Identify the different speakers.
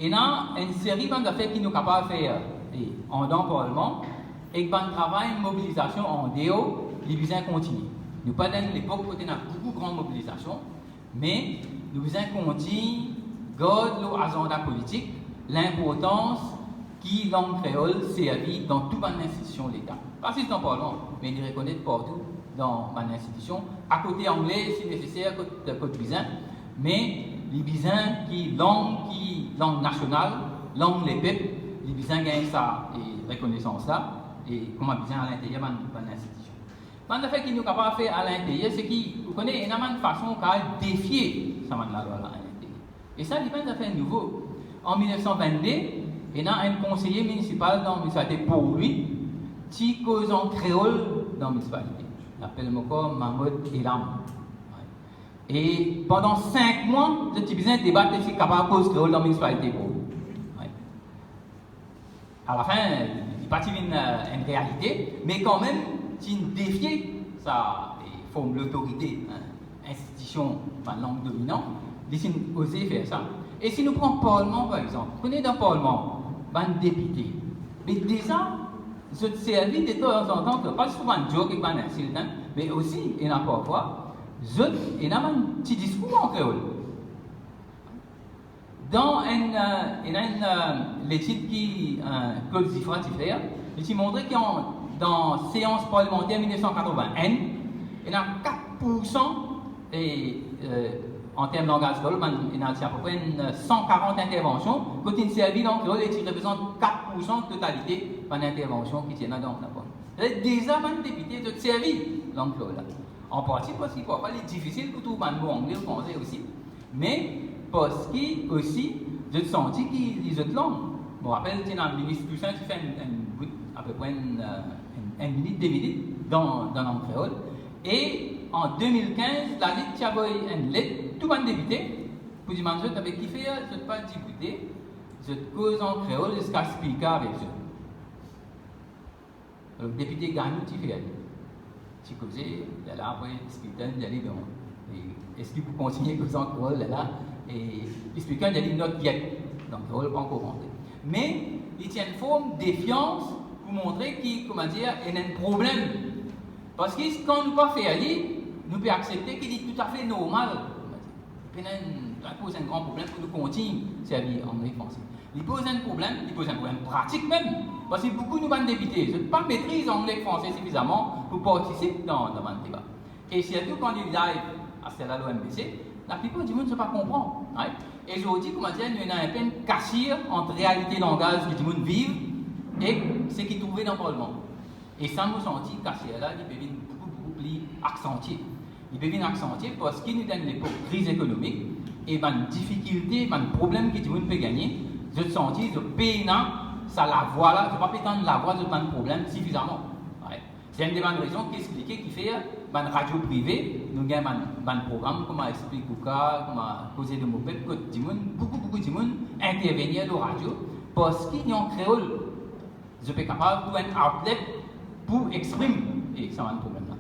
Speaker 1: Et là, une série d'affaires qui nous capables de faire en dans le Parlement et que un travail, une mobilisation en déo, les besoins continuent. Nous pas dans l'époque où on a beaucoup de grandes mobilisations, mais nous besoin continuer, garder l'agenda politique, l'importance qui langue créole servit dans toute l'institution de l'État. Pas juste dans le Parlement, mais il reconnaît partout dans l'institution. À côté anglais, si nécessaire, côté bisin, mais les bisins qui langue nationale, langue les peuples, les bisins gagnent ça et reconnaissance là, et comment bisin à l'intérieur de l'institution. Le fait qu'il nous capable de faire à l'intérieur, c'est qu'il connaît énormément de façons de défier ça la loi à l'intérieur. Et ça dépend d'un fait nouveau. En 1922, il y a un conseiller municipal dans la municipalité pour lui, qui cause en créole dans la municipalité. Il s'appelle encore Mahmoud Elam. Et pendant 5 mois, le petit business débattait si capable de cause créole dans la municipalité pour lui. À la fin, il n'est pas une réalité, mais quand même, il défiait sa forme l'autorité, institution, langue dominante, il a osé faire ça. Et si nous prenons le Parlement, par exemple, vous connaissez dans le Parlement, un député, mais déjà, ce service de temps en temps, pas souvent un joke et un insultant, mais aussi, il y a parfois, il y a un petit discours en créole. Dans l'étude qui Claude Zifra a fait, il a montré que dans la séance parlementaire 1981, il y a 4% en termes de langage créole, il y a à peu près 140 interventions, quand il servi dans le créole, il représente 4% de totalité de l'intervention qui tient dans le créole. Déjà, un député de servi dans le créole. En partie parce qu'il parfois il est difficile pour tout le monde anglais ou français aussi, mais parce qu'il aussi, j'ai senti qu'il y a des langues. Je me rappelle, il y a un ministre Toussaint qui fait à peu près une minute, 2 minutes dans la langue créole. Et en 2015, la lettre qui avait une lettre, tout le monde député, pour dire que je n'avais pas kiffé, je n'ai pas député, je cause en créole jusqu'à expliquer avec eux. Le député gagne, tu fais. Tu causes, là, après, expliquer, d'aller dans. Est-ce qu'il faut continuer à causer en créole, là, et expliquer, d'aller notre guette. Donc, le créole pas encore rentré. Mais, il y a une forme de défiance pour montrer qu'il, comment dire, il y a un problème. Parce que quand nous ne pas faire aller, nous pouvons accepter qu'il est tout à fait normal. Il pose un grand problème pour nous continuer à servir anglais français. Il pose un problème pratique même. Parce que beaucoup de nous députés ne pas maîtrisent anglais et français suffisamment pour participer dans le débat. Et surtout quand ils arrivent à celle-là l'OMBC, la plupart du monde ne se pas comprendre. Et aujourd'hui, comment dire, il y a un peu une cassure entre réalité langage que du monde vive et ce qu'ils trouvaient dans le Parlement. Et ça nous sentit cassure là, il peut venir beaucoup plus accentué. Il peut venir accentué parce qu'il nous donne l'époque crise économique et une difficulté, un problème que du monde peut gagner. Je sens que je paye ça la voix là, je ne peux pas prétendre la voix de un problème suffisamment. C'est une des bonnes raisons qui explique qui fait une radio privée, nous avons un programme, comment expliquer comment causer de mots, beaucoup de monde intervenir dans la radio parce qu'il y a un créole. Je suis capable de un outlet pour exprimer et ça va un problème.